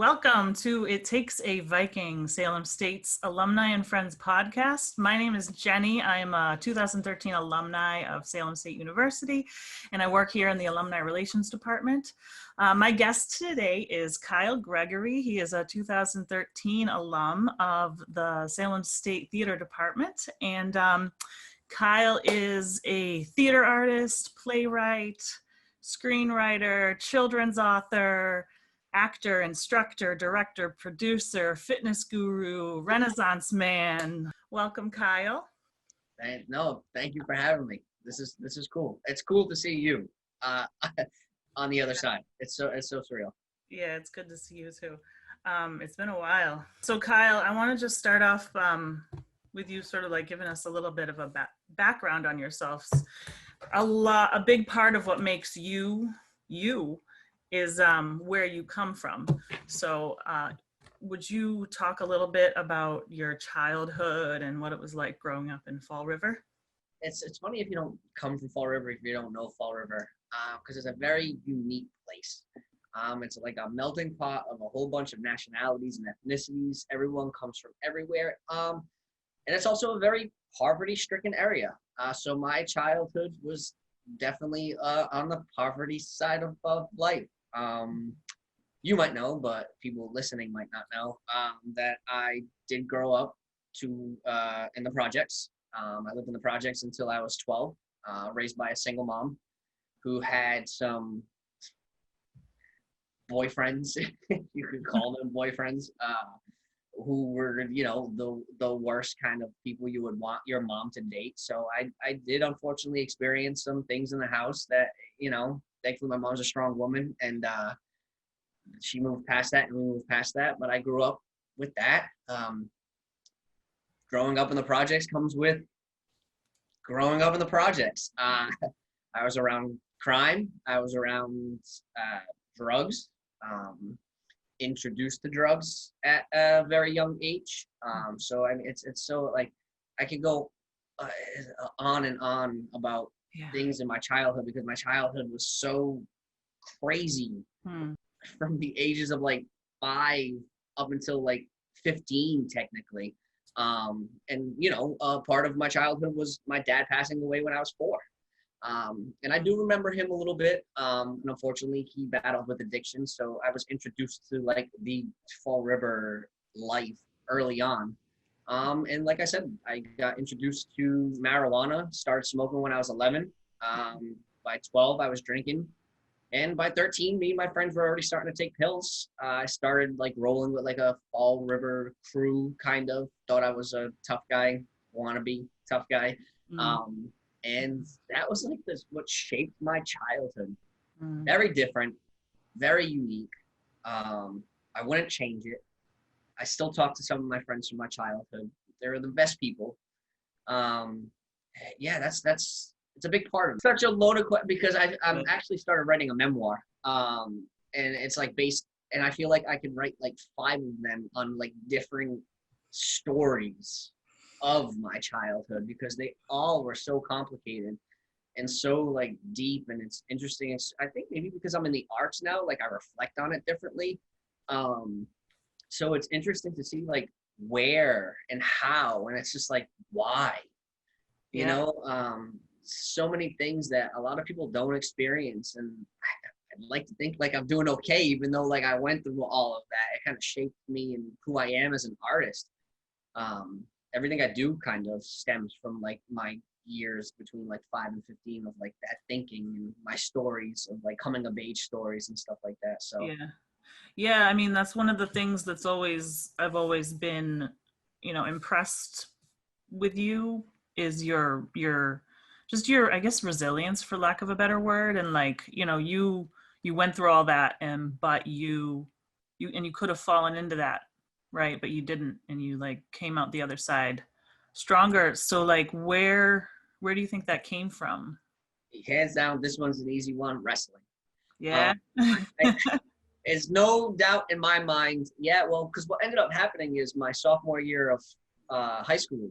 Welcome to It Takes a Viking, Salem State's Alumni and Friends podcast. My name is Jenny. I'm a 2013 alumni of Salem State University, and I work here in the Alumni Relations Department. My guest today is Kyle Gregory. He is a 2013 alum of the Salem State Theater Department, and Kyle is a theater artist, playwright, screenwriter, children's author, actor, instructor, director, producer, fitness guru, Renaissance man. Welcome, Kyle. Thank you for having me. This is cool. It's cool to see you on the other side. It's so surreal. Yeah, it's good to see you too. It's been a while. So, Kyle, I want to just start off with you sort of like giving us a little bit of a background on yourself. A big part of what makes you is where you come from. So would you talk a little bit about your childhood and what it was like growing up in Fall River? It's funny if you don't come from Fall River, if you don't know Fall River, because it's a very unique place. It's like a melting pot of a whole bunch of nationalities and ethnicities. Everyone comes from everywhere. And it's also a very poverty-stricken area. So my childhood was definitely on the poverty side of life. You might know, but people listening might not know, that I did grow up in the projects. I lived in the projects until I was 12, raised by a single mom who had some boyfriends, you could call them boyfriends, who were, the worst kind of people you would want your mom to date. So I did unfortunately experience some things in the house that, thankfully my mom's a strong woman, and she moved past that and we moved past that. But I grew up with that. Growing up in the projects comes with growing up in the projects. I was around crime. I was around drugs. Introduced to drugs at a very young age. So I mean, it's so like I could go on and on about things in my childhood, because my childhood was so crazy from the ages of like 5 up until like 15 technically. And part of my childhood was my dad passing away when I was 4. And I do remember him a little bit. And unfortunately, he battled with addiction. So I was introduced to like the Fall River life early on. And like I said, I got introduced to marijuana, started smoking when I was 11. By 12, I was drinking. And by 13, me and my friends were already starting to take pills. I started like rolling with like a Fall River crew, kind of. Thought I was a tough guy, wannabe tough guy. And that was like what shaped my childhood. Very different, very unique. I wouldn't change it. I still talk to some of my friends from my childhood. They're the best people. It's a big part of it. Such a loaded question, because I'm actually started writing a memoir. And it's like and I feel like I can write like 5 of them on like different stories of my childhood, because they all were so complicated and so like deep, and it's interesting. I think maybe because I'm in the arts now, like I reflect on it differently. So it's interesting to see like where and how, and it's just like why, so many things that a lot of people don't experience. And I'd like to think like I'm doing okay, even though like I went through all of that. It kind of shaped me and who I am as an artist. Everything I do kind of stems from like my years between like 5 and 15 of like that thinking, and my stories of like coming of age stories and stuff like that. So yeah, I mean, that's one of the things that's I've always been impressed with you, is your I guess resilience, for lack of a better word. And like you went through all that, but you could have fallen into that, right? But you didn't, and you like came out the other side stronger. So like where do you think that came from? Hands down, this one's an easy one: wrestling. Yeah. There's no doubt in my mind. Yeah, well, because what ended up happening is my sophomore year of high school,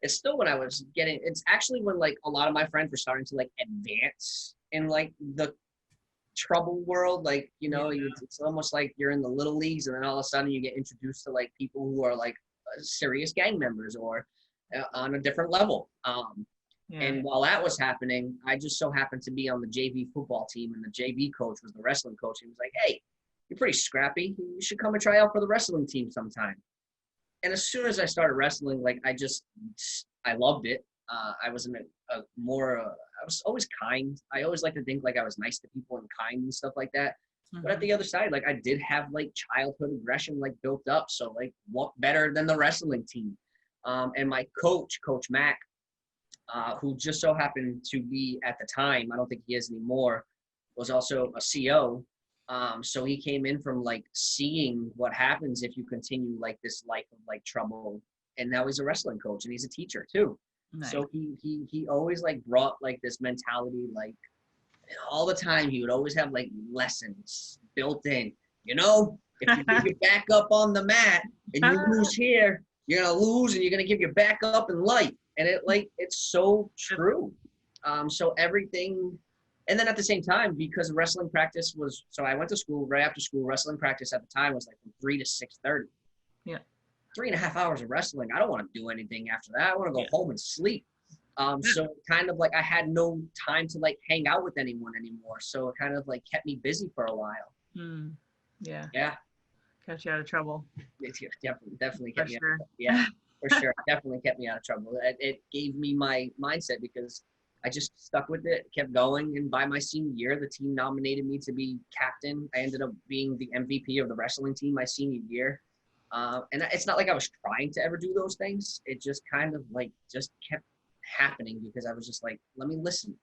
it's still when it's actually when like a lot of my friends were starting to like advance in like the trouble world. Like, it's almost like you're in the little leagues, and then all of a sudden you get introduced to like people who are like serious gang members or on a different level. And while that was happening, I just so happened to be on the JV football team, and the JV coach was the wrestling coach. He was like, "Hey, you're pretty scrappy. You should come and try out for the wrestling team sometime." And as soon as I started wrestling, like I loved it. I was I was always kind. I always like to think like I was nice to people and kind and stuff like that. Mm-hmm. But at the other side, like I did have like childhood aggression like built up. So like what better than the wrestling team? And my coach, Coach Mac, who just so happened to be at the time, I don't think he is anymore, was also a CO. So he came in from like seeing what happens if you continue like this life of like trouble. And now he's a wrestling coach and he's a teacher too. Nice. So he always like brought like this mentality, like all the time he would always have like lessons built in, if you give your back up on the mat and you lose here, you're going to lose, and you're going to give your back up in life. And it's so true. So everything. And then at the same time, because wrestling practice so I went to school right after school. Wrestling practice at the time was like from 3 to 6:30. Yeah. 3.5 hours of wrestling. I don't want to do anything after that. I want to go home and sleep. So kind of like I had no time to like hang out with anyone anymore. So it kind of like kept me busy for a while. Yeah. Yeah. Kept you out of trouble. It definitely kept me out of trouble. Yeah, for sure. Definitely kept me out of trouble. It gave me my mindset because I just stuck with it, kept going. And by my senior year, the team nominated me to be captain. I ended up being the MVP of the wrestling team my senior year. And it's not like I was trying to ever do those things. It just kind of like just kept happening because I was just like, let me listen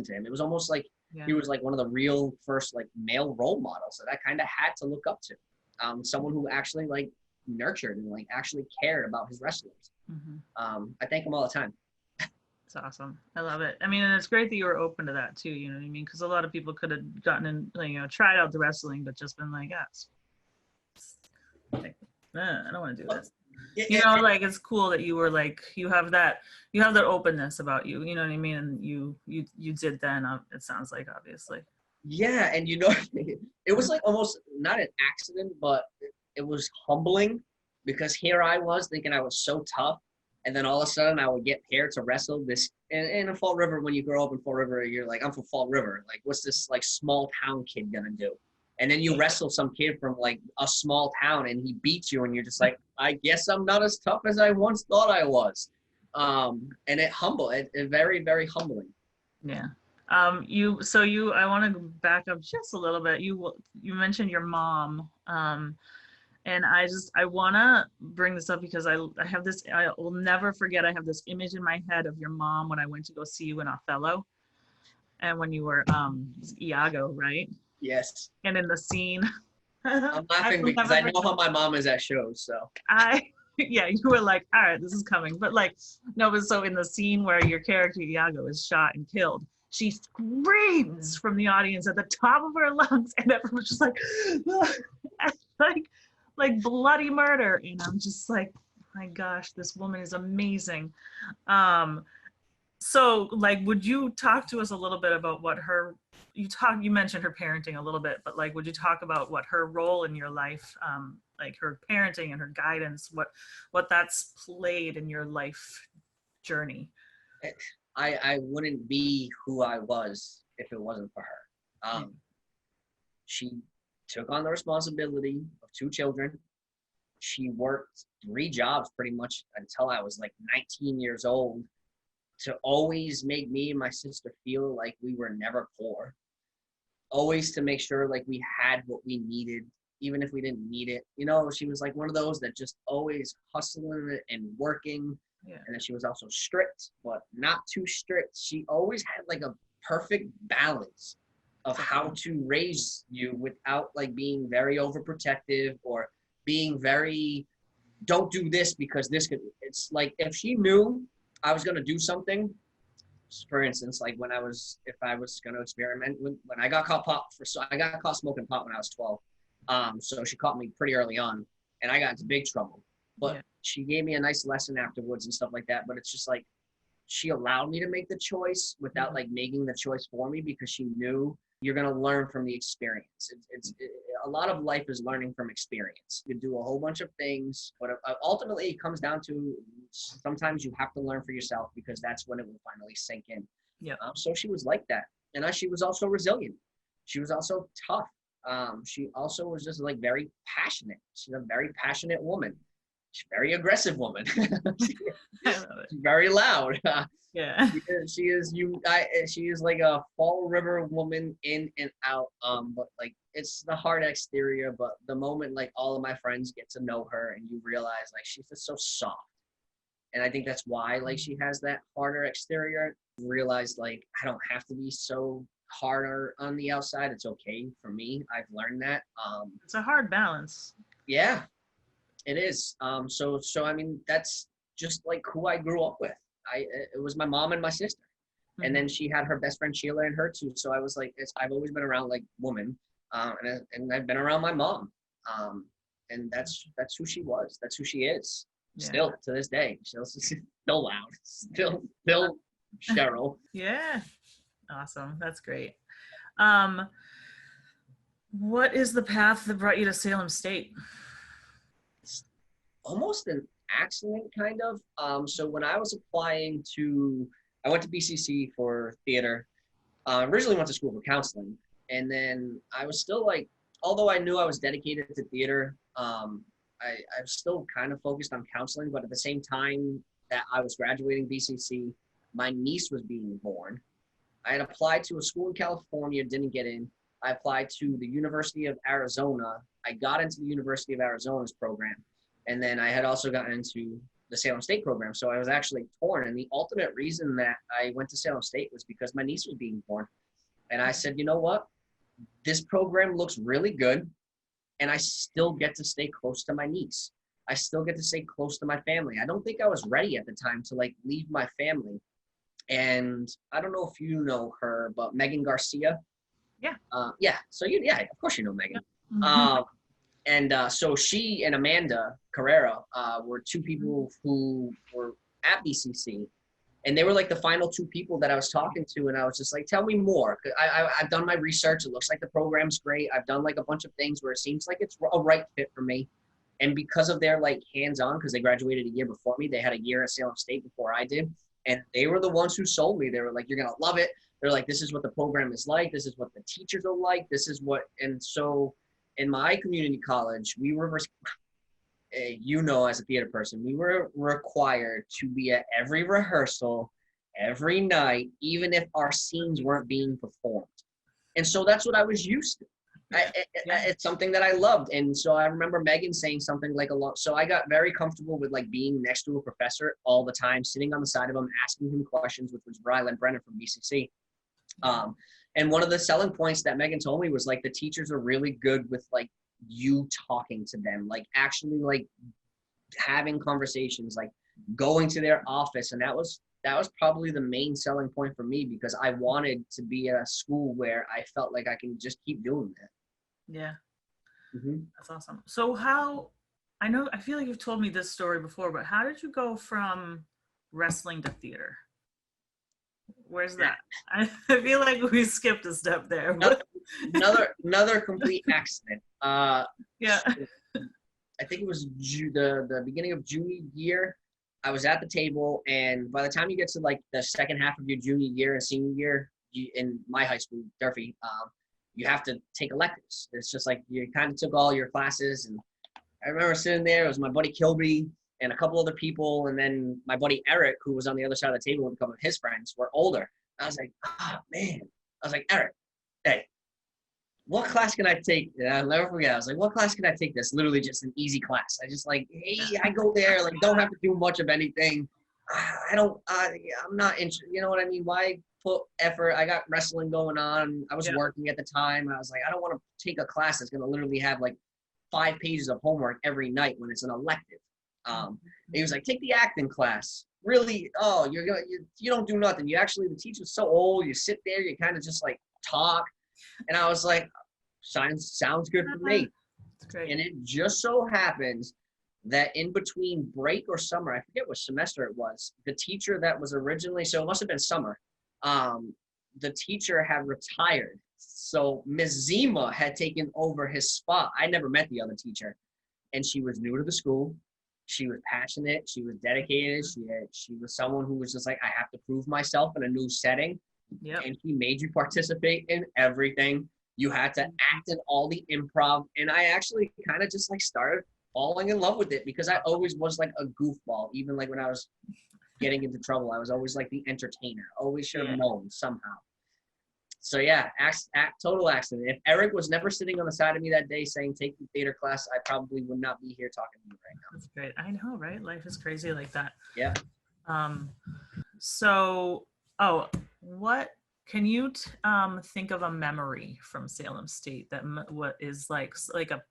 to him. It was almost like he was like one of the real first like male role models that I kind of had to look up to. Someone who actually like nurtured and like actually cared about his wrestlers. Mm-hmm. I thank him all the time. It's awesome. I love it. I mean, and it's great that you were open to that too. You know what I mean? Because a lot of people could have gotten in, tried out the wrestling, but just been like, I don't want to do this. Like it's cool that you were like you have that openness about you. You know what I mean? And you did then. It sounds like obviously. Yeah, and it was like almost not an accident, but it was humbling because here I was thinking I was so tough, and then all of a sudden I would get paired to wrestle this in Fall River. When you grow up in Fall River, you're like, I'm from Fall River. Like, what's this like small town kid gonna do? And then you wrestle some kid from like a small town and he beats you and you're just like, I guess I'm not as tough as I once thought I was. And it very, very humbling. Yeah. I want to back up just a little bit. You mentioned your mom. And I want to bring this up because I will never forget. I have this image in my head of your mom when I went to go see you in Othello. And when you were Iago, right? Yes. And in the scene. I'm laughing because I know how my mom is at shows, so. You were like, all right, this is coming. But like, no, but so in the scene where your character Iago is shot and killed, she screams from the audience at the top of her lungs, and everyone's just like bloody murder. And I'm just like, my gosh, this woman is amazing. So like, would you talk to us a little bit about what you mentioned her parenting a little bit, but like, would you talk about what her role in your life, like her parenting and her guidance, what that's played in your life journey? I wouldn't be who I was if it wasn't for her. She took on the responsibility of 2 children. She worked 3 jobs pretty much until I was like 19 years old to always make me and my sister feel like we were never poor. Always to make sure like we had what we needed, even if we didn't need it. She was like one of those that just always hustling and working. Yeah. And then she was also strict, but not too strict. She always had like a perfect balance of how to raise you without like being very overprotective or being very, don't do this because this could, it's like if she knew I was going to do something, for instance, like if I was going to experiment when I got caught I got caught smoking pot when I was 12. So she caught me pretty early on and I got into big trouble, but she gave me a nice lesson afterwards and stuff like that. But it's just like, she allowed me to make the choice without like making the choice for me because she knew you're going to learn from the experience. A lot of life is learning from experience. You do a whole bunch of things, but ultimately it comes down to sometimes you have to learn for yourself, because that's when it will finally sink in. Yeah. So she was like that. And she was also resilient. She was also tough. She also was just like very passionate. She's a very passionate woman. She's a very aggressive woman. She's very loud. Yeah. She is like a Fall River woman in and out. But like it's the hard exterior. But the moment like all of my friends get to know her, and you realize like she's just so soft. And I think that's why like she has that harder exterior. Realize like I don't have to be so harder on the outside. It's okay for me. I've learned that. It's a hard balance. Yeah, it is. So I mean that's just like who I grew up with. It was my mom and my sister. Mm-hmm. And then she had her best friend Sheila and her too. So I was like, I've always been around like women, and I've been around my mom, and that's who she was. That's who she is. Yeah. Still to this day. She's still loud. Still Cheryl. Yeah, awesome. That's great. What is the path that brought you to Salem State? It's almost an accident, kind of. So when I was applying I went to BCC for theater. Originally went to school for counseling, and then I was still like, although I knew I was dedicated to theater, I was still kind of focused on counseling. But at the same time that I was graduating BCC, my niece was being born. I had applied to a school in California, didn't get in. I applied to the University of Arizona. I got into the University of Arizona's program. And then I had also gotten into the Salem State program. So I was actually torn. And the ultimate reason that I went to Salem State was because my niece was being born. And I said, you know what? This program looks really good. And I still get to stay close to my niece. I still get to stay close to my family. I don't think I was ready at the time to like leave my family. And I don't know if you know her, but Megan Garcia. Yeah. Yeah. So of course you know Megan. So she and Amanda Carrera were two people who were at BCC, and they were like the final two people that I was talking to. And I was just like, tell me more. I've done my research. It looks like the program's great. I've done like a bunch of things where it seems like it's a right fit for me. And because of their like hands-on, because they graduated a year before me, they had a year at Salem State before I did. And they were the ones who sold me. They were like, you're going to love it. They're like, this is what the program is like. This is what the teachers are like. This is what, and so in my community college, we were, as a theater person, we were required to be at every rehearsal, every night, even if our scenes weren't being performed. And so that's what I was used to. It's something that I loved. And so I remember Megan saying something like so I got very comfortable with like being next to a professor all the time, sitting on the side of him, asking him questions, which was Rylan Brennan from BCC. And one of the selling points that Megan told me was like, the teachers are really good with like you talking to them, like actually like having conversations, like going to their office. And that was probably the main selling point for me, because I wanted to be at a school where I felt like I can just keep doing that. Yeah. Mm-hmm. That's awesome. So I feel like you've told me this story before, but how did you go from wrestling to theater? Where's that? I feel like we skipped a step there. Another complete accident. Yeah. I think it was the beginning of junior year. I was at the table, and by the time you get to like the second half of your junior year and senior year, in my high school, Durfee, you have to take electives. It's just like you kind of took all your classes. And I remember sitting there. It was my buddy Kilby and a couple other people, and then my buddy Eric, who was on the other side of the table with a couple of his friends, were older. I was like, man. I was like, Eric, hey, what class can I take? And I'll never forget. I was like, what class can I take this? Literally just an easy class. I just like, hey, I go there, like, don't have to do much of anything. I'm not interested. You know what I mean? Why put effort? I got wrestling going on. I was working at the time. I was like, I don't want to take a class that's going to literally have like 5 pages of homework every night when it's an elective. He was like, take the acting class. Really? Oh, you don't do nothing. You actually, the teacher's so old. You sit there, you kind of just like talk. And I was like, sounds good for me. That's great. And it just so happens that in between break or summer, I forget what semester it was, the teacher that was originally, so it must have been summer, the teacher had retired So Miss Zima had taken over his spot. I never met the other teacher, and she was new to the school. She was passionate. She was dedicated. She was someone who was just like, I have to prove myself in a new setting. Yep. And she made you participate in everything. You had to act in all the improv. And I actually kind of just like started falling in love with it because I always was like a goofball. Even like when I was getting into trouble, I was always like the entertainer. Always should have known somehow. So yeah, total accident. If Eric was never sitting on the side of me that day saying, take the theater class, I probably would not be here talking to you right now. That's great. I know, right? Life is crazy like that. Yeah. So, what can you think of a memory from Salem State that what is like a,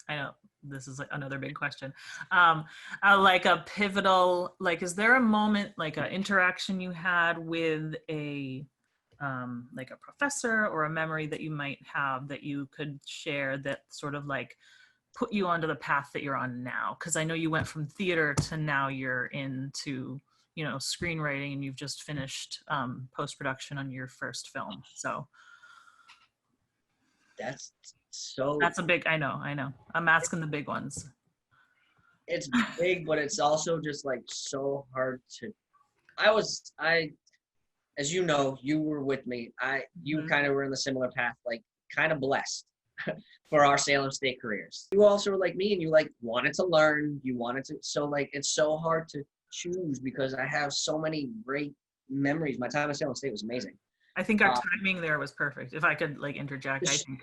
I know this is like another big question, like a pivotal, like, is there a moment, like an interaction you had with a like a professor, or a memory that you might have that you could share that sort of like put you onto the path that you're on now? Because I know you went from theater to now you're into, you know, screenwriting, and you've just finished post-production on your first film. So that's a big, I know. I'm asking the big ones. It's big, but it's also just like so hard to, as you know, you were with me. You kind of were in the similar path, like kind of blessed for our Salem State careers. You also were like me, and you like wanted to learn, so like, it's so hard to choose because I have so many great memories. My time at Salem State was amazing. I think our timing there was perfect. If I could like interject, I think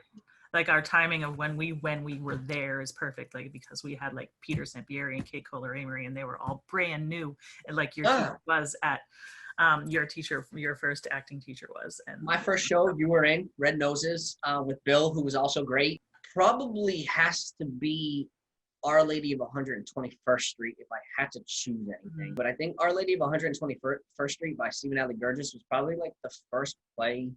like our timing of when we were there is perfect, like because we had like Peter Sampieri and Kate Kohler-Amory, and they were all brand new, and like your teacher was at your first acting teacher was. And my first show you were in, Red Noses, with Bill, who was also great, probably has to be Our Lady of 121st Street if I had to choose anything. But I think Our Lady of 121st Street by Stephen Adly Gurgis was probably like the first play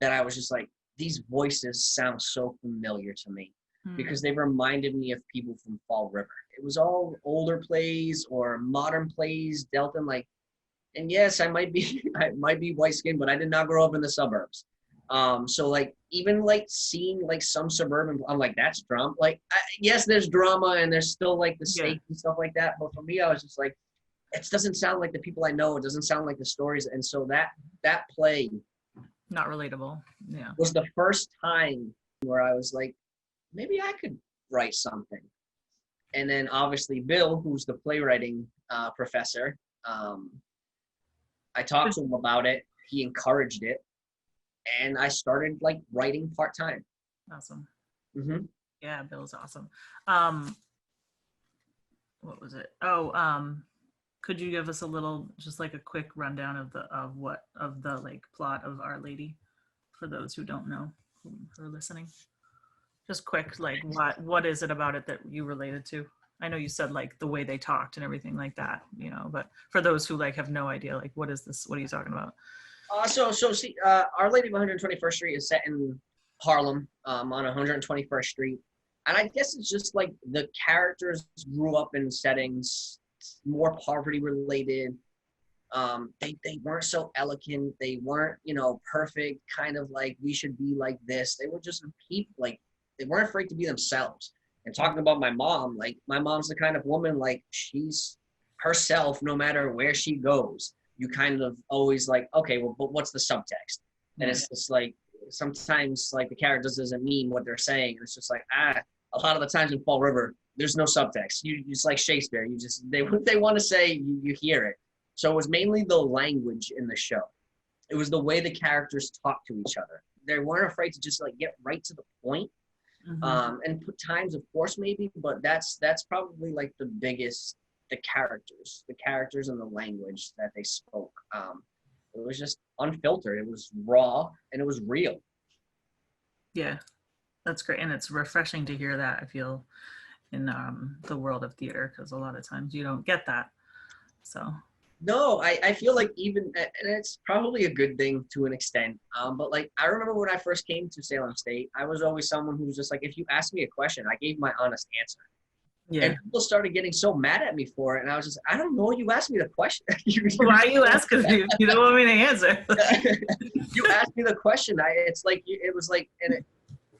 that I was just like, these voices sound so familiar to me because they reminded me of people from Fall River. It was all older plays or modern plays dealt in like, and yes, I might be white skinned, but I did not grow up in the suburbs. So like, even like seeing like some suburban, I'm like, that's drama. Like, yes, there's drama and there's still like the stakes and stuff like that. But for me, I was just like, it doesn't sound like the people I know. It doesn't sound like the stories. And so that play, not relatable. Yeah. Was the first time where I was like, maybe I could write something. And then obviously Bill, who's the playwriting professor, I talked to him about it. He encouraged it. And I started like writing part-time. Awesome. Mm-hmm. Yeah, Bill's awesome. What was it? Could you give us a little, just like a quick rundown of the like plot of Our Lady for those who don't know, who are listening? Just quick, like what is it about it that you related to? I know you said like the way they talked and everything like that, you know, but for those who like have no idea, like what is this? What are you talking about? See, Our Lady of 121st Street is set in Harlem, on 121st Street. And I guess it's just like the characters grew up in settings more poverty related. They weren't so elegant. They weren't, you know, perfect, kind of like we should be like this. They were just people, like they weren't afraid to be themselves. And talking about my mom, like my mom's the kind of woman, like she's herself no matter where she goes. You kind of always like, okay, well, but what's the subtext? And it's just like, sometimes like the characters doesn't mean what they're saying. It's just like, a lot of the times in Fall River, there's no subtext. You just like Shakespeare. You just, they want to say, you hear it. So it was mainly the language in the show. It was the way the characters talk to each other. They weren't afraid to just like get right to the point. And put times, of course, maybe, but that's probably like the biggest, the characters and the language that they spoke. It was just unfiltered. It was raw and it was real. Yeah, that's great. And it's refreshing to hear that, I feel, in the world of theater, because a lot of times you don't get that. So no, I feel like even, and it's probably a good thing to an extent, but like I remember when I first came to Salem State, I was always someone who was just like, if you asked me a question, I gave my honest answer. Yeah. And people started getting so mad at me for it. And I was just, I don't know. You asked me the question. Why are you asking me if you don't want me to answer? You asked me the question. It's like, it was like, and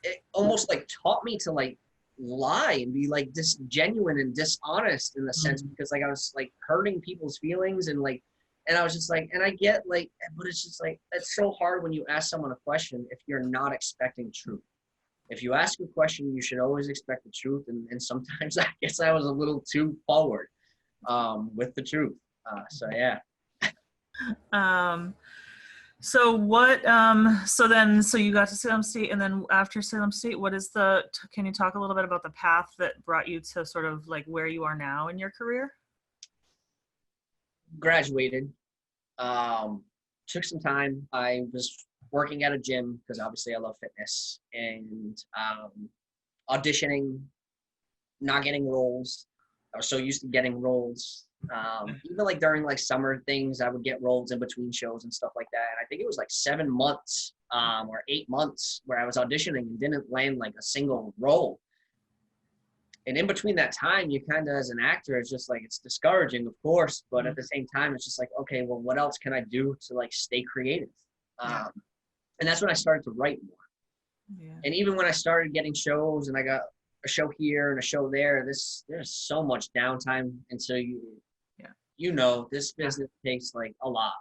it almost like taught me to like lie and be like genuine and dishonest in the sense, because like I was like hurting people's feelings and like, and I was just like, and I get like, but it's just like, it's so hard when you ask someone a question if you're not expecting truth. If you ask a question, you should always expect the truth. And sometimes I guess I was a little too forward with the truth. So yeah. Um, so you got to Salem State, and then after Salem State, can you talk a little bit about the path that brought you to sort of like where you are now in your career? Graduated. Took some time. I was working at a gym because obviously I love fitness, and auditioning, not getting roles. I was so used to getting roles. Even like during like summer things, I would get roles in between shows and stuff like that. And I think it was like 7 months or 8 months where I was auditioning and didn't land like a single role. And in between that time, you kind of, as an actor, it's just like, it's discouraging, of course, but at the same time, it's just like, okay, well, what else can I do to like stay creative? And that's when I started to write more. Yeah. And even when I started getting shows and I got a show here and a show there, there's so much downtime until this business takes like a lot.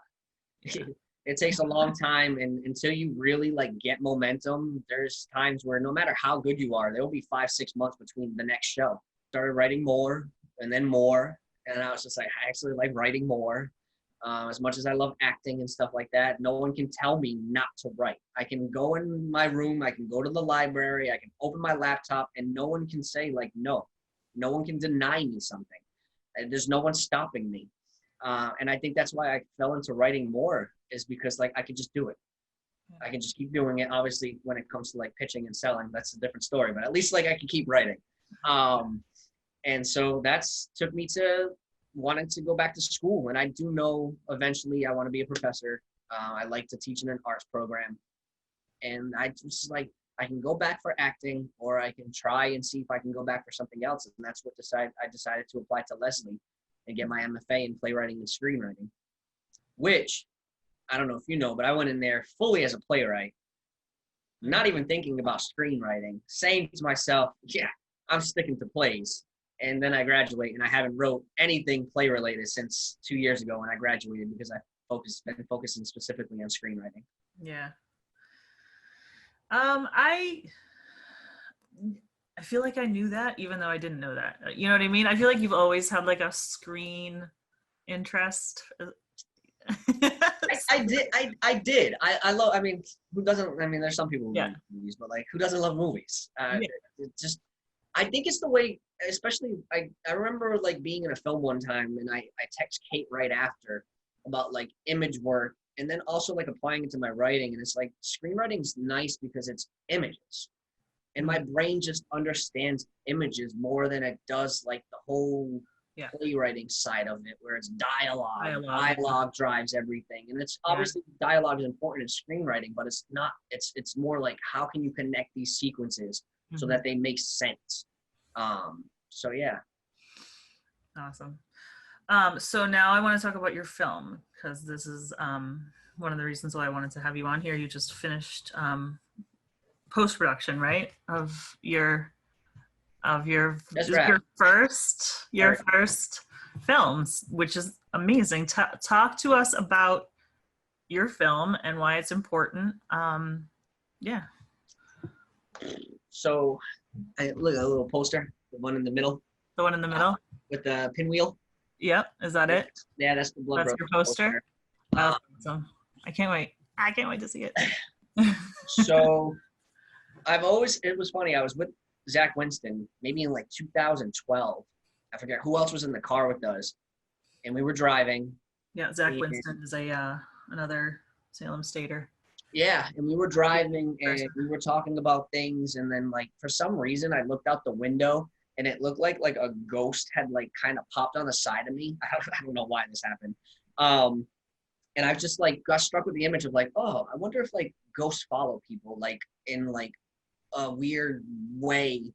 It takes a long time, and until you really like get momentum, there's times where no matter how good you are, there will be 5-6 months between the next show. Started writing more and then more, and I was just like, I actually like writing more. As much as I love acting and stuff like that, no one can tell me not to write. I can go in my room, I can go to the library, I can open my laptop, and no one can say like, no. No one can deny me something. There's no one stopping me. And I think that's why I fell into writing more, is because like I could just do it. I can just keep doing it. Obviously, when it comes to like pitching and selling, that's a different story, but at least like I can keep writing. And so that's took me to wanting to go back to school. And I do know eventually I want to be a professor. I like to teach in an arts program. And I just like, I can go back for acting, or I can try and see if I can go back for something else. And that's what I decided to apply to Leslie and get my MFA in playwriting and screenwriting, which I don't know if you know, but I went in there fully as a playwright, not even thinking about screenwriting, saying to myself, yeah, I'm sticking to plays. And then I graduate, and I haven't wrote anything play related since 2 years ago when I graduated, because been focusing specifically on screenwriting. Yeah. I feel like I knew that, even though I didn't know that. You know what I mean? I feel like you've always had like a screen interest. I did. I love, I mean, who doesn't, I mean, there's some people who love movies, but like, who doesn't love movies? It just, I think it's the way, especially, I remember like being in a film one time, and I text Kate right after about like image work, and then also like applying it to my writing. And it's like, screenwriting's nice because it's images. And my brain just understands images more than it does like the whole playwriting side of it, where it's dialogue. Dialogue drives everything. And it's obviously dialogue is important in screenwriting, but it's not, it's more like, how can you connect these sequences so that they make sense? So yeah. Awesome. So now I want to talk about your film, because this is one of the reasons why I wanted to have you on here. You just finished post-production, right, of your first films, which is amazing. Talk to us about your film and why it's important. So I look at a little poster, the one in the middle. The one in the middle with the pinwheel. Yep. Is that it? Yeah, that's the blood. That's your poster. Awesome. I can't wait to see it. So it was funny. I was with Zach Winston, maybe in like 2012. I forget who else was in the car with us. And we were driving. Yeah, Zach Winston is another Salem Stater. Yeah, and we were driving, and we were talking about things, and then like for some reason I looked out the window, and it looked like a ghost had like kind of popped on the side of me. I don't know why this happened. And I just like got struck with the image of like, oh, I wonder if like ghosts follow people like in like a weird way,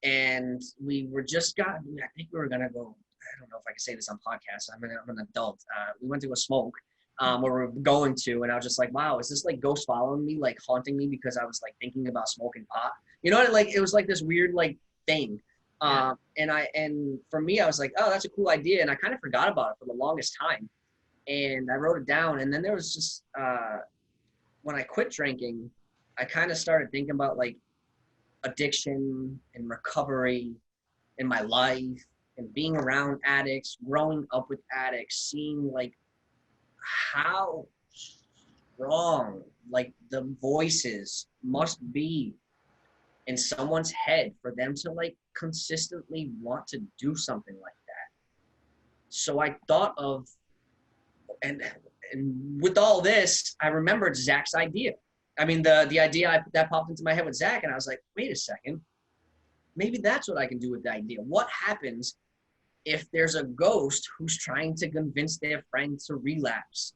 and we were I think we were gonna go, I don't know if I can say this on podcast. I'm an adult. We went to go smoke, or we were going to, and I was just like, wow, is this like ghost following me, like haunting me because I was like thinking about smoking pot? You know, like it was like this weird like thing. And for me, I was like, oh, that's a cool idea. And I kind of forgot about it for the longest time. And I wrote it down. And then there was just, when I quit drinking, I kind of started thinking about like addiction and recovery in my life and being around addicts, growing up with addicts, seeing like how strong like the voices must be in someone's head for them to like consistently want to do something like that. So I thought of, and with all this, I remembered Zach's idea. I mean, the idea that popped into my head with Zach, and I was like, wait a second, maybe that's what I can do with the idea. What happens if there's a ghost who's trying to convince their friend to relapse?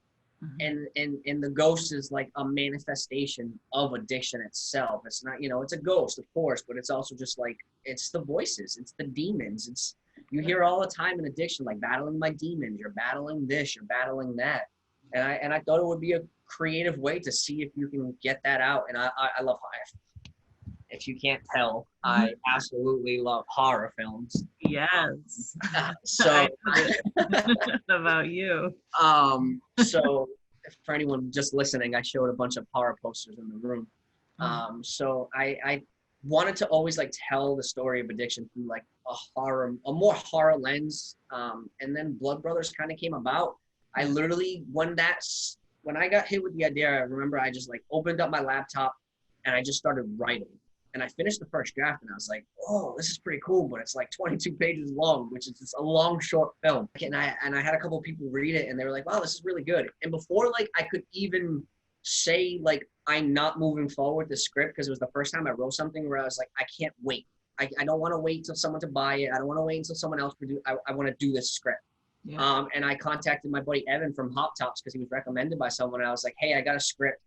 And the ghost is like a manifestation of addiction itself. It's not, it's a ghost, of course, but it's also just like, it's the voices, it's the demons. You hear all the time in addiction, like battling my demons, you're battling this, you're battling that. And I thought it would be a creative way to see if you can get that out. And I love if you can't tell, I absolutely love horror films. Yes. So about you. So for anyone just listening, I showed a bunch of horror posters in the room. So I wanted to always like tell the story of addiction through like a more horror lens. And then Blood Brothers kind of came about. I literally, when I got hit with the idea, I remember I just like opened up my laptop and I just started writing. And I finished the first draft and I was like, oh, this is pretty cool, but it's like 22 pages long, which is just a long, short film. And I had a couple of people read it and they were like, wow, this is really good. And before like I could even say like, I'm not moving forward with the script, because it was the first time I wrote something where I was like, I can't wait. I don't want to wait until someone to buy it. I don't want to wait until someone else produce. I want to do this script. Yeah. And I contacted my buddy Evan from Hot Tops because he was recommended by someone. And I was like, hey, I got a script.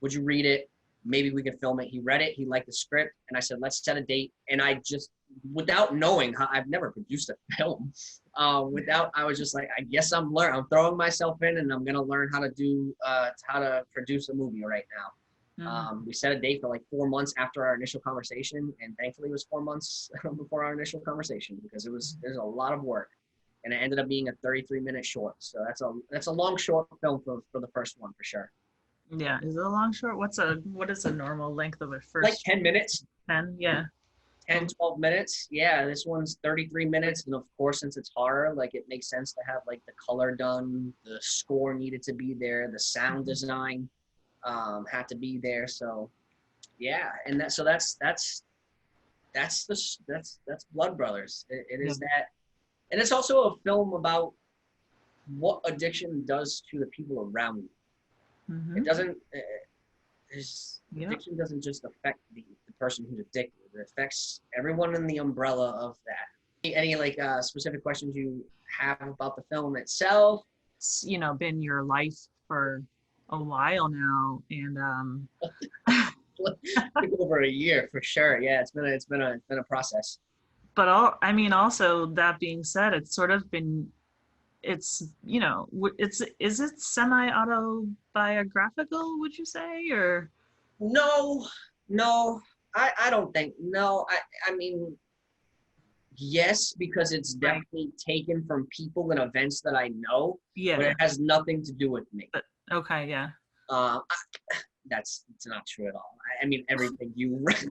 Would you read it? Maybe we could film it. He read it. He liked the script. And I said, let's set a date. And I just, without knowing how, I've never produced a film. I was just like, I guess I'm throwing myself in and I'm going to learn how to produce a movie right now. We set a date for like 4 months after our initial conversation. And thankfully it was 4 months before our initial conversation, because there's a lot of work. And it ended up being a 33-minute short. So that's a long short film for the first one for sure. Yeah, is it a long short? What is a normal length of a first? Like 10 minutes. 10, yeah. 10, 12 minutes. Yeah, this one's 33 minutes. And of course, since it's horror, like it makes sense to have like the color done, the score needed to be there, the sound design had to be there. So yeah, and that's Blood Brothers. It is that. And it's also a film about what addiction does to the people around you. It doesn't, addiction doesn't just affect the person who's addicted. It affects everyone in the umbrella of that. Any like specific questions you have about the film itself? It's, been your life for a while now, and over a year for sure. Yeah, it's been a process. But also that being said, it's sort of been, is it semi-autobiographical, would you say, or? No, I don't think, no. I mean, yes, because it's definitely taken from people and events that I know, but it has nothing to do with me. Okay, yeah. That's not true at all. I mean, everything you read.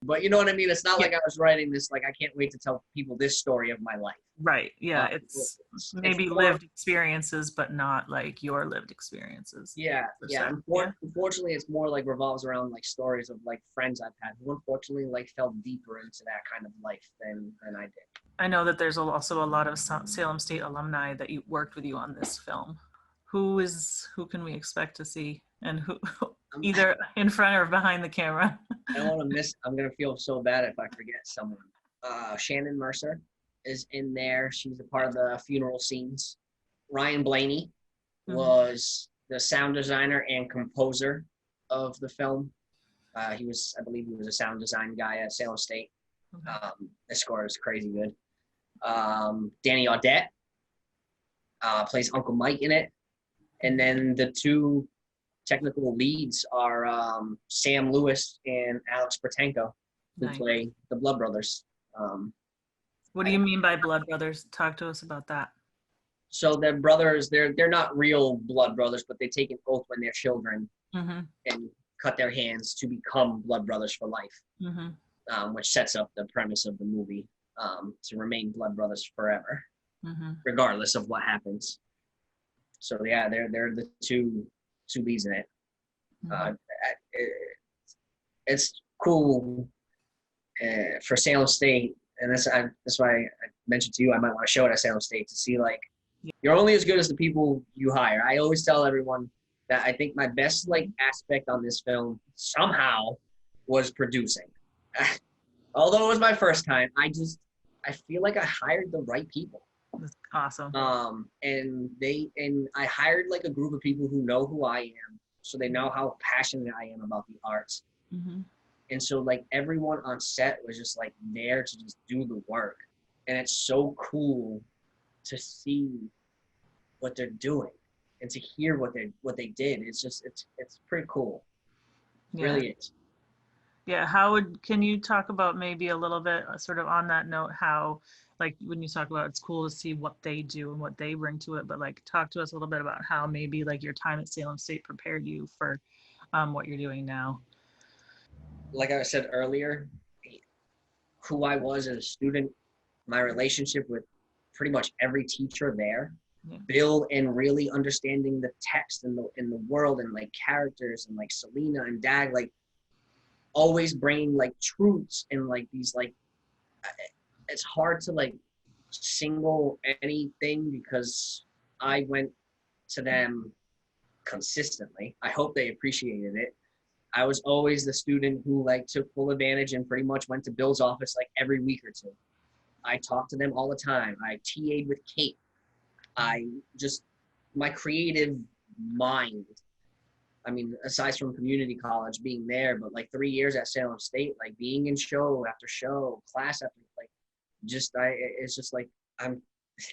But you know what I mean? It's not like I was writing this, like, I can't wait to tell people this story of my life. Right, yeah. It's maybe lived experiences, but not like your lived experiences. Yeah. Unfortunately, it's more like revolves around like stories of like friends I've had who unfortunately like fell deeper into that kind of life than I did. I know that there's also a lot of Salem State alumni that worked with you on this film. Who can we expect to see, and who either in front or behind the camera? I don't want to I'm going to feel so bad if I forget someone. Shannon Mercer is in there. She's a part of the funeral scenes. Ryan Blaney was the sound designer and composer of the film. I believe he was a sound design guy at Salem State. Okay. The score is crazy good. Danny Audette plays Uncle Mike in it. And then the two technical leads are Sam Lewis and Alex Bertenko, who Nice. play the Blood Brothers. What do you mean by blood brothers? Talk to us about that. So they're brothers. They're not real blood brothers, but they take an oath when they're children and cut their hands to become blood brothers for life, which sets up the premise of the movie, to remain blood brothers forever, regardless of what happens. So yeah, they're the two leads in it. It's cool for Salem State, and that's why I mentioned to you I might want to show it at Salem State to see, like, you're only as good as the people you hire. I always tell everyone that I think my best aspect on this film somehow was producing. Although it was my first time, I feel like I hired the right people. That's awesome. And I hired a group of people who know who I am, so they know how passionate I am about the arts. And so everyone on set was just there to just do the work, and it's so cool to see what they're doing and to hear what they did. It's pretty cool. It really is. Yeah. Can you talk about maybe a little bit sort of on that note, how when you talk about it's cool to see what they do and what they bring to it, but talk to us a little bit about how maybe your time at Salem State prepared you for what you're doing now. Like I said earlier, who I was as a student, my relationship with pretty much every teacher there, Bill, and really understanding the text and the world and characters and Selena and Dag, always bringing truths and these it's hard to single anything because I went to them consistently. I hope they appreciated it. I was always the student who took full advantage and pretty much went to Bill's office every week or two. I talked to them all the time. I TA'd with Kate. My creative mind, I mean, aside from community college being there, but 3 years at Salem State, being in show after show, class after, it's just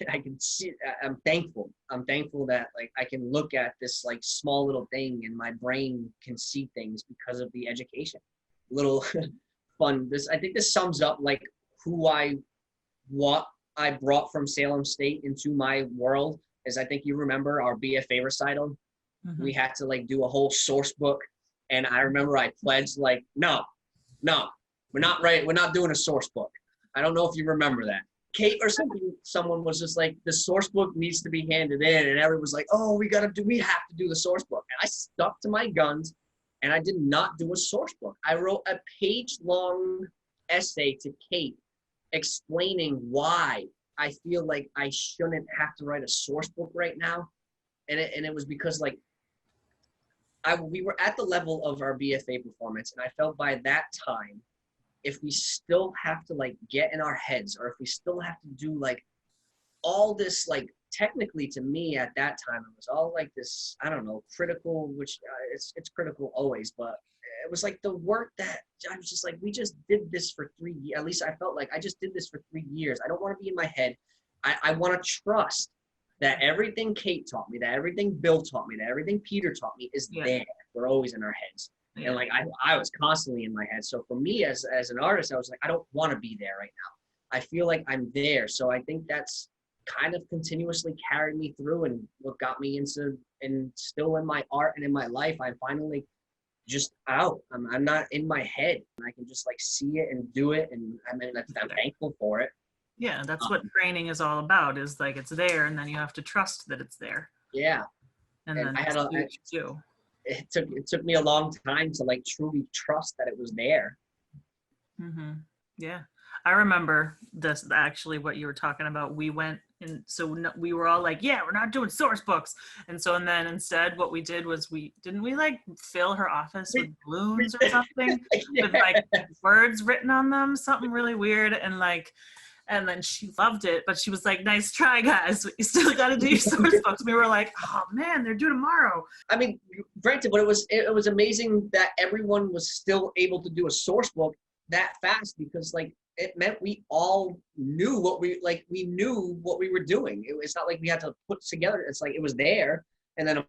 I can see, I'm thankful that I can look at this small little thing and my brain can see things because of the education. Little fun. I think this sums up what I brought from Salem State into my world. Is I think you remember our BFA recital. We had to do a whole source book, and I remember I pledged no, we're not right. We're not doing a source book. I don't know if you remember that. Kate or someone was just the source book needs to be handed in, and everyone was oh, we have to do the source book. And I stuck to my guns, and I did not do a source book. I wrote a page-long essay to Kate explaining why I feel I shouldn't have to write a source book right now, and it was because we were at the level of our BFA performance, and I felt by that time, if we still have to get in our heads, or if we still have to do all this technically to me at that time it was all this, I don't know, critical, which it's critical always, but it was the work that I was just we just did this for 3 years. At least I felt I just did this for 3 years. I don't want to be in my head. I want to trust that everything Kate taught me, that everything Bill taught me, that everything Peter taught me is there. We're always in our heads. And I was constantly in my head. So for me as an artist, I was I don't want to be there right now. I feel I'm there. So I think that's kind of continuously carried me through and what got me into, and still in my art and in my life, I'm finally just out. I'm not in my head. I can just see it and do it. And I'm thankful for it. Yeah, that's what training is all about, is it's there, and then you have to trust that it's there. Yeah. And then I had it took me a long time to truly trust that it was there. Yeah, I remember this, actually, what you were talking about. We went, and so we were all yeah, we're not doing source books. And then instead what we did was didn't we fill her office with balloons or something with words written on them, something really weird, and then she loved it, but she was nice try, guys, but you still got to do your source books. We were oh man, they're due tomorrow. I mean, granted, but it was amazing that everyone was still able to do a source book that fast, because it meant we all knew we knew what we were doing. It's not like we had to put together. It's like it was there. And then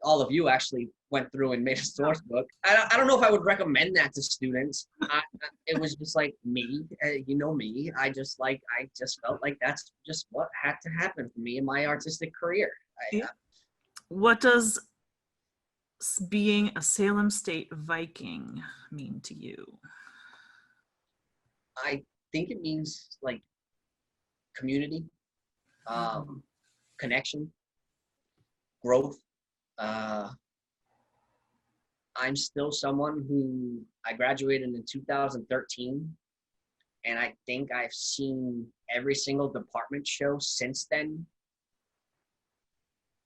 all of you actually went through and made a source book. I don't know if I would recommend that to students. It was just like me, me. I just felt like that's just what had to happen for me in my artistic career. What does being a Salem State Viking mean to you? I think it means like community, connection, growth. I'm still someone who I graduated in 2013, and I think I've seen every single department show since then,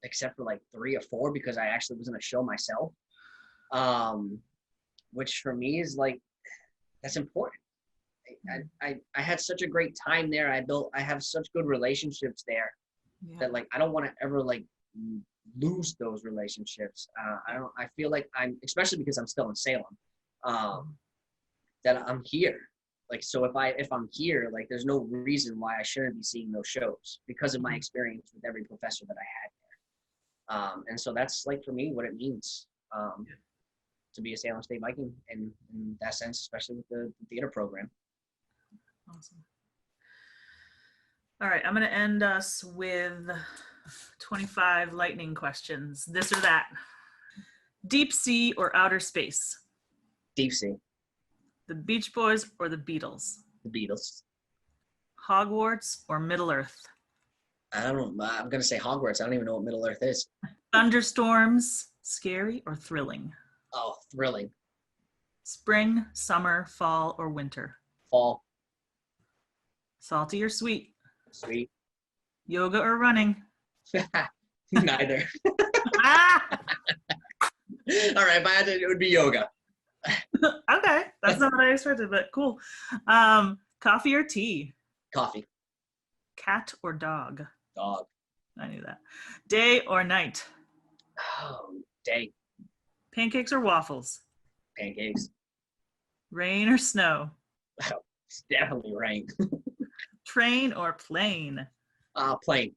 except for like 3 or 4 because I actually was in a show myself, which for me is like, that's important. I had such a great time there. I have such good relationships there that like I don't want to ever like lose those relationships. I feel like especially because I'm still in Salem, that I'm here. Like, so if I'm here, like there's no reason why I shouldn't be seeing those shows because of my experience with every professor that I had there. And so that's like for me what it means to be a Salem State Viking in that sense, especially with the theater program. Awesome. All right, I'm going to end us with 25 lightning questions. This or that. Deep sea or outer space? Deep sea. The Beach Boys or the Beatles? The Beatles. Hogwarts or Middle Earth? I'm going to say Hogwarts. I don't even know what Middle Earth is. Thunderstorms, scary or thrilling? Oh, thrilling. Spring, summer, fall, or winter? Fall. Salty or sweet? Sweet. Yoga or running? Neither. All right, if I had to, it would be yoga. Okay, that's not what I expected, but cool. Coffee or tea? Coffee. Cat or dog? Dog. I knew that. Day or night? Oh, day. Pancakes or waffles? Pancakes. Rain or snow? Oh, it's definitely rain. Train or plane? Plane.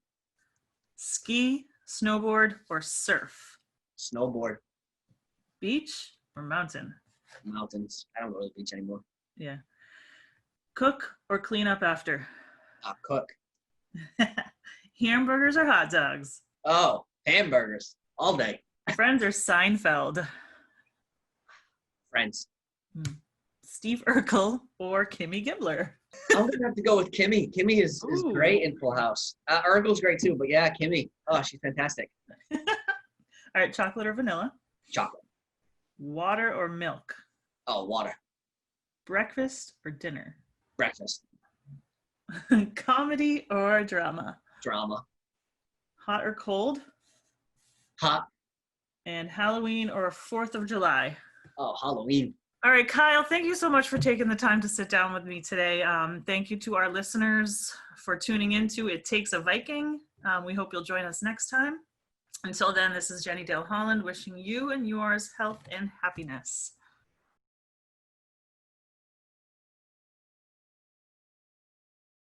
Ski, snowboard, or surf? Snowboard. Beach or mountain? Mountains. I don't go to the beach anymore. Yeah. Cook or clean up after? Cook. Hamburgers or hot dogs? Oh, hamburgers. All day. Friends or Seinfeld? Friends. Steve Urkel or Kimmy Gibbler? I'm going to have to go with Kimmy. Kimmy is great in Full House. Urkel's great too, but yeah, Kimmy. Oh, she's fantastic. All right, chocolate or vanilla? Chocolate. Water or milk? Oh, water. Breakfast or dinner? Breakfast. Comedy or drama? Drama. Hot or cold? Hot. And Halloween or 4th of July? Oh, Halloween. All right, Kyle, thank you so much for taking the time to sit down with me today. Thank you to our listeners for tuning into It Takes a Viking. We hope you'll join us next time. Until then, this is Jenny Dale Holland wishing you and yours health and happiness.